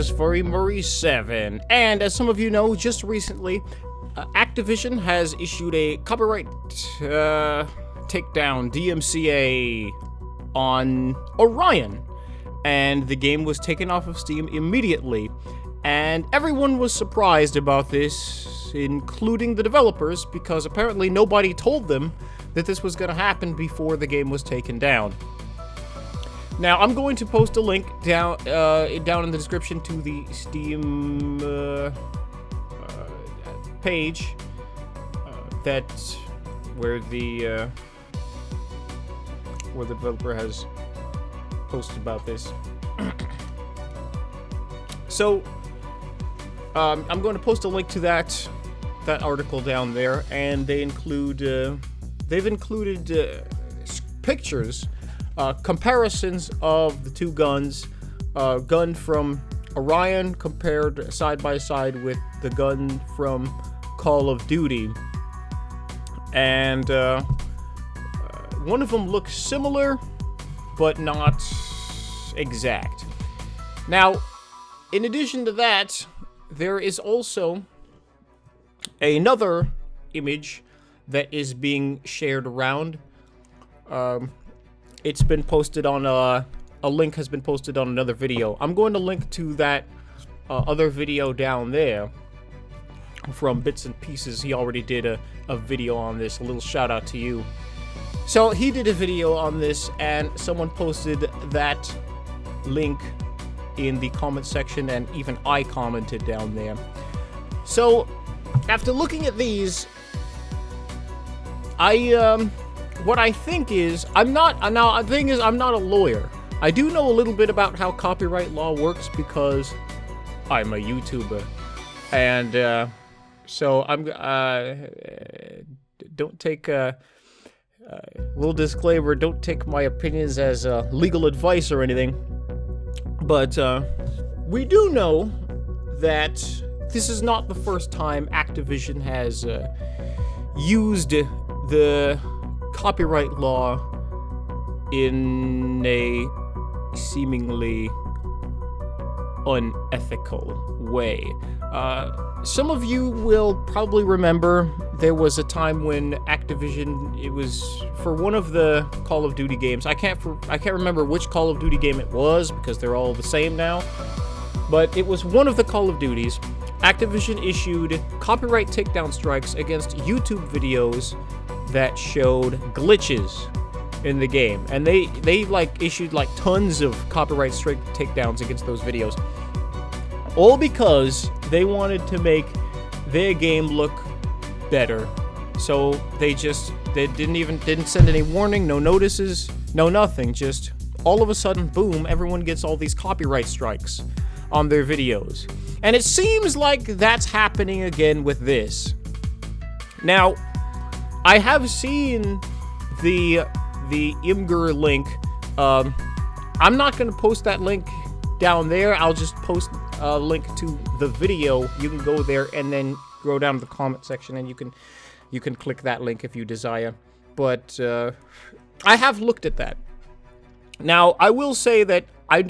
is Furry Murray 7, and as some of you know, just recently, Activision has issued a copyright takedown DMCA on Orion, and the game was taken off of Steam immediately, and everyone was surprised about this, including the developers, because apparently nobody told them that this was going to happen before the game was taken down. Now, I'm going to post a link down in the description to the Steam page where the developer has posted about this. So, I'm going to post a link to that article down there, and they've included pictures. Comparisons of the two guns, gun from Orion compared side by side with the gun from Call of Duty, and one of them looks similar, but not exact. Now, in addition to that, there is also another image that is being shared around. It's been posted on a link has been posted on another video. I'm going to link to that other video down there from Bits and Pieces. He already did a video on this. A little shout out to you. So he did a video on this, and someone posted that link in the comment section, and even I commented down there. So after looking at these, what I think is, I'm not a lawyer. I do know a little bit about how copyright law works because I'm a YouTuber. And, so I'm, don't take, little disclaimer, don't take my opinions as, legal advice or anything. But, we do know that this is not the first time Activision has, used the copyright law in a seemingly unethical way. Some of you will probably remember there was a time when Activision, it was for one of the Call of Duty games. I can't remember which Call of Duty game it was because they're all the same now. But it was one of the Call of Duties. Activision issued copyright takedown strikes against YouTube videos that showed glitches in the game, and they issued tons of copyright strike takedowns against those videos, all because they wanted to make their game look better. So they didn't send any warning, no notices, no nothing. Just all of a sudden, boom! Everyone gets all these copyright strikes on their videos, and it seems like that's happening again with this. Now, I have seen the Imgur link. I'm not going to post that link down there. I'll just post a link to the video. You can go there and then go down to the comment section, and you can click that link if you desire. But I have looked at that. Now, I will say that I'm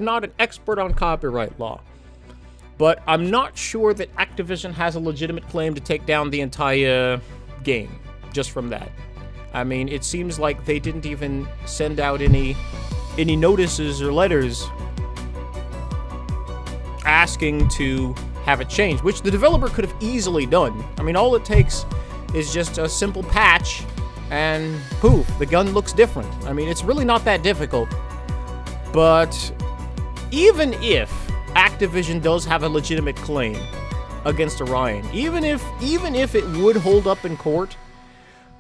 not an expert on copyright law, but I'm not sure that Activision has a legitimate claim to take down the entire game just from that. I mean, it seems like they didn't even send out any notices or letters asking to have it changed, which the developer could have easily done. I mean, all it takes is just a simple patch and poof, the gun looks different. I mean, it's really not that difficult. But even if Activision does have a legitimate claim against Orion, even if it would hold up in court,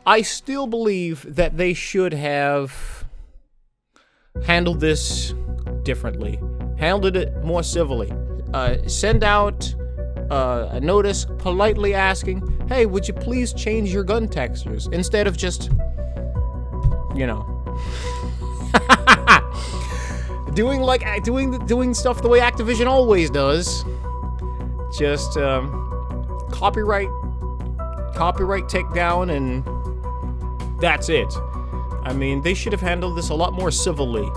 I still believe that they should have handled this differently, handled it more civilly. Send out a notice politely asking, hey, would you please change your gun textures, instead of just, doing stuff the way Activision always does. Just copyright takedown, and that's it. I mean, they should have handled this a lot more civilly.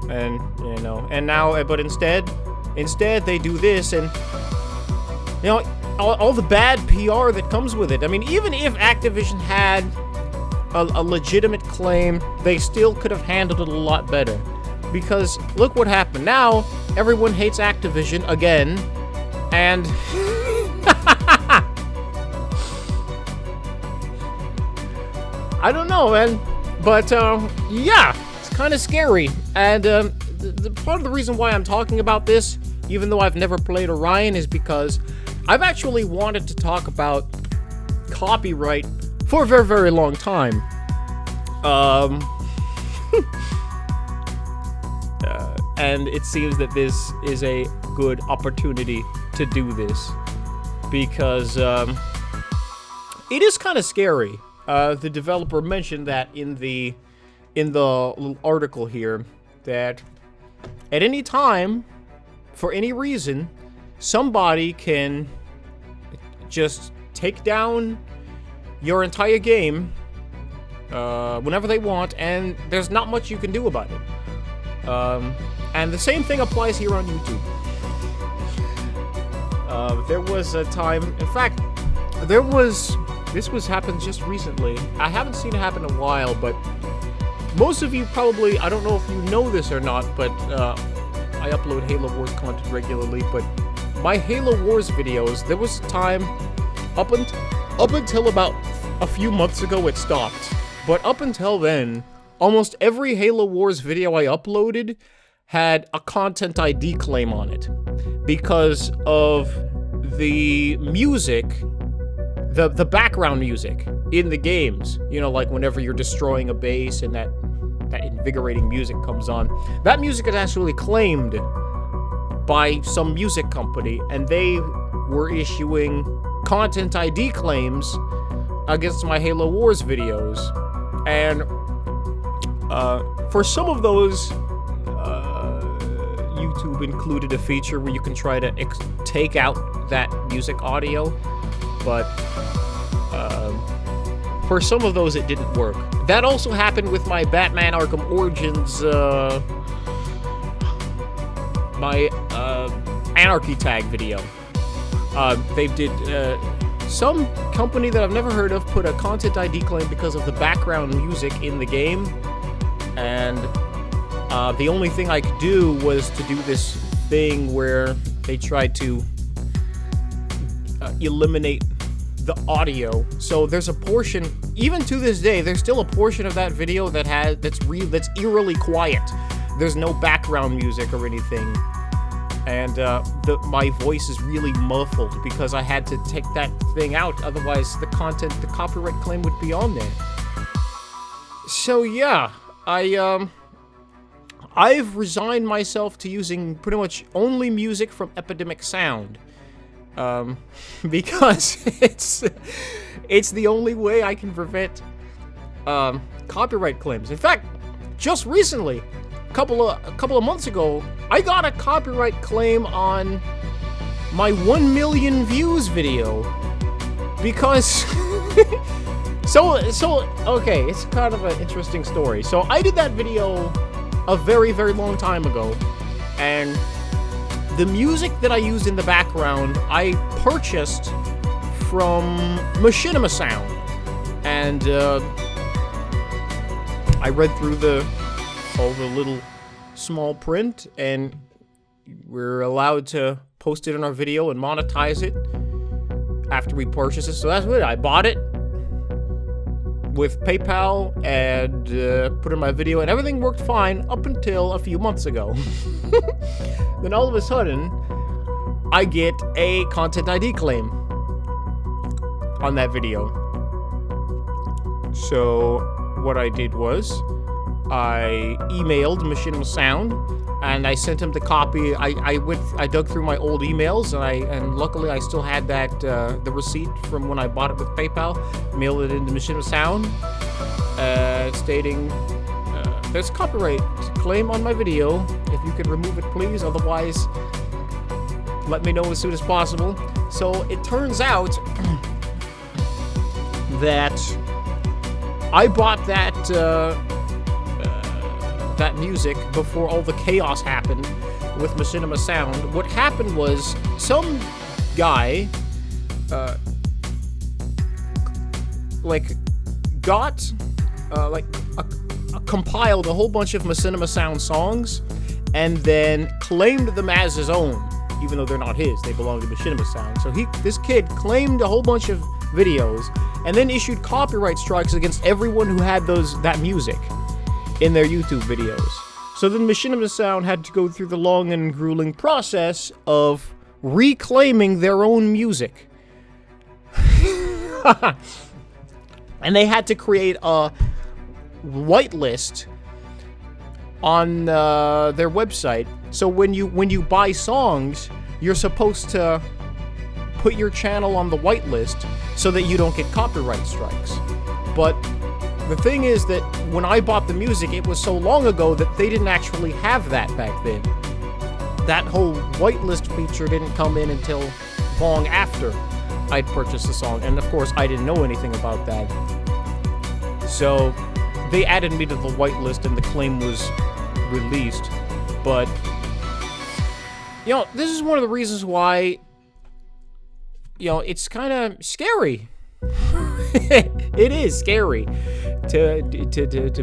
And, you know, and now, but instead they do this, and, you know, all the bad PR that comes with it. I mean, even if Activision had a legitimate claim, they still could have handled it a lot better. Because look what happened. Now, everyone hates Activision again, and... I don't know, man. But, yeah, it's kind of scary. And, the part of the reason why I'm talking about this, even though I've never played Orion, is because I've actually wanted to talk about copyright for a very, very long time. And it seems that this is a good opportunity to do this. Because, it is kind of scary. The developer mentioned that in the little article here, that at any time, for any reason, somebody can just take down your entire game whenever they want, and there's not much you can do about it. And the same thing applies here on YouTube. There was a time, in fact, this happened just recently. I haven't seen it happen in a while, but most of you probably, I don't know if you know this or not, but I upload Halo Wars content regularly, but my Halo Wars videos, there was a time, up until about a few months ago it stopped, but up until then, almost every Halo Wars video I uploaded had a Content ID claim on it, because of the music, the background music in the games. You know, like whenever you're destroying a base and that invigorating music comes on. That music is actually claimed by some music company, and they were issuing Content ID claims against my Halo Wars videos. And for some of those, YouTube included a feature where you can try to take out that music audio, but for some of those it didn't work. That also happened with my Batman Arkham Origins, my Anarchy Tag video. Some company that I've never heard of put a Content ID claim because of the background music in the game, and the only thing I could do was to do this thing where they tried to eliminate the audio. So there's a portion, even to this day, there's still a portion of that video that's eerily quiet. There's no background music or anything, and my voice is really muffled because I had to take that thing out. Otherwise, the copyright claim would be on there. So yeah, I've resigned myself to using pretty much only music from Epidemic Sound. Because it's the only way I can prevent copyright claims. In fact, just recently, a couple of months ago, I got a copyright claim on my 1 million views video because okay, it's kind of an interesting story. So I did that video a very, very long time ago, and the music that I used in the background, I purchased from Machinima Sound, and I read through all the little small print, and we're allowed to post it in our video and monetize it after we purchase it. So that's what I bought it with PayPal and put in my video, and everything worked fine up until a few months ago. Then all of a sudden, I get a Content ID claim on that video. So what I did was, I emailed Machinima Sound, and I sent him the copy. I dug through my old emails, and luckily I still had that the receipt from when I bought it with PayPal. Mailed it into Machinima Sound, stating there's a copyright claim on my video. If you could remove it, please. Otherwise, let me know as soon as possible. So it turns out that I bought that that music before all the chaos happened with Machinima Sound. What happened was some guy, compiled a whole bunch of Machinima Sound songs and then claimed them as his own, even though they're not his. They belong to Machinima Sound. So this kid claimed a whole bunch of videos and then issued copyright strikes against everyone who had that music in their YouTube videos. So then Machinima Sound had to go through the long and grueling process of reclaiming their own music. And they had to create a whitelist on their website. So when you buy songs, you're supposed to put your channel on the whitelist so that you don't get copyright strikes. But the thing is that when I bought the music, it was so long ago that they didn't actually have that back then. That whole whitelist feature didn't come in until long after I'd purchased the song, and of course I didn't know anything about that. So they added me to the whitelist and the claim was released. But this is one of the reasons why it's kind of scary. It is scary to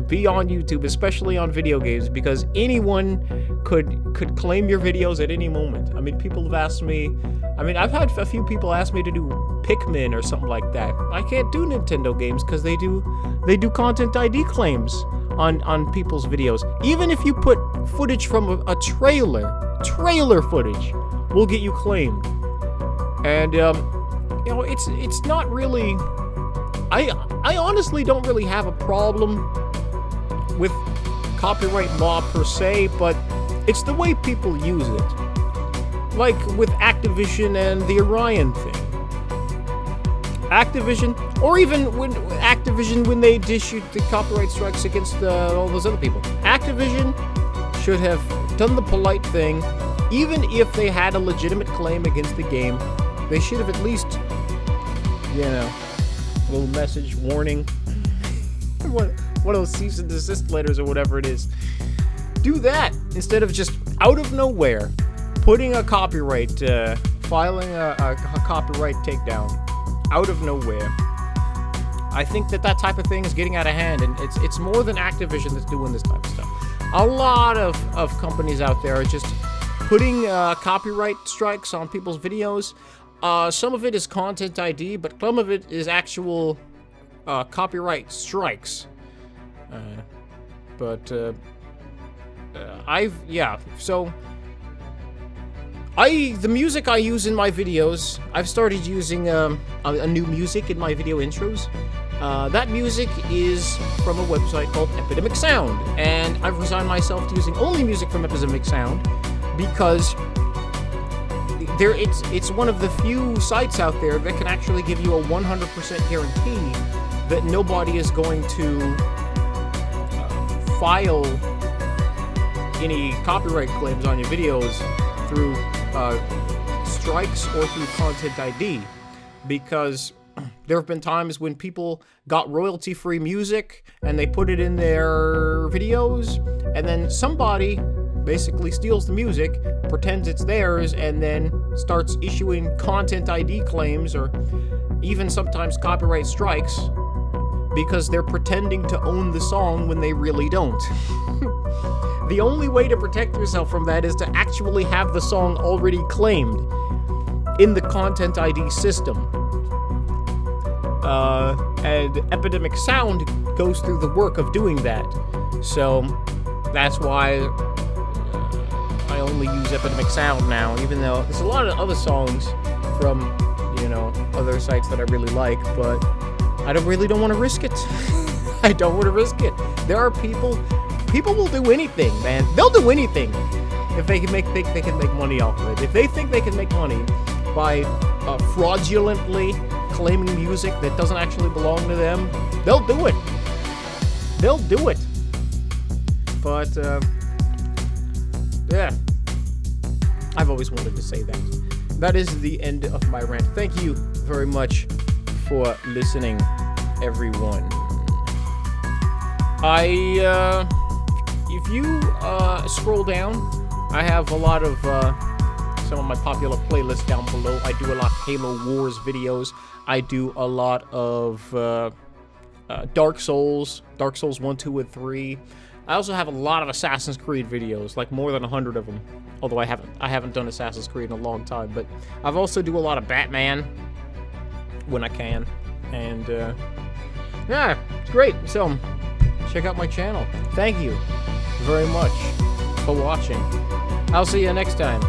be on YouTube, especially on video games, because anyone could claim your videos at any moment. I mean, people have asked me. I mean, I've had a few people ask me to do Pikmin or something like that. I can't do Nintendo games because they do content ID claims on people's videos. Even if you put footage from a trailer footage will get you claimed. And it's not really. I honestly don't really have a problem with copyright law per se, but it's the way people use it. Like with Activision and the Orion thing. Activision, or even when they issued the copyright strikes against all those other people. Activision should have done the polite thing. Even if they had a legitimate claim against the game, they should have at least, a little message, warning. One of those cease and desist letters or whatever it is. Do that instead of just out of nowhere putting a copyright, filing a copyright takedown out of nowhere. I think that type of thing is getting out of hand, and it's more than Activision that's doing this type of stuff. A lot of companies out there are just putting copyright strikes on people's videos. Some of it is content ID, but some of it is actual copyright strikes. The music I use in my videos, I've started using a new music in my video intros. That music is from a website called Epidemic Sound, and I've resigned myself to using only music from Epidemic Sound because it's one of the few sites out there that can actually give you a 100% guarantee that nobody is going to file any copyright claims on your videos through strikes or through content ID, because there have been times when people got royalty-free music and they put it in their videos, and then somebody basically steals the music, pretends it's theirs, and then starts issuing content ID claims or even sometimes copyright strikes because they're pretending to own the song when they really don't. The only way to protect yourself from that is to actually have the song already claimed in the content ID system. And Epidemic Sound goes through the work of doing that. So that's why I only use Epidemic Sound now, even though there's a lot of other songs from, other sites that I really like, but I really don't want to risk it. I don't want to risk it. There are people will do anything, man. They'll do anything if they can make money off of it. If they think they can make money by fraudulently claiming music that doesn't actually belong to them, they'll do it. They'll do it. But yeah, I've always wanted to say that. That is the end of my rant. Thank you very much for listening, everyone. if you scroll down, I have a lot of some of my popular playlists down below. I do a lot of Halo Wars videos. I do a lot of Dark Souls 1, 2, and 3. I also have a lot of Assassin's Creed videos, like more than 100 of them. Although I haven't done Assassin's Creed in a long time, but I've also do a lot of Batman when I can. And yeah, it's great. So check out my channel. Thank you very much for watching. I'll see you next time.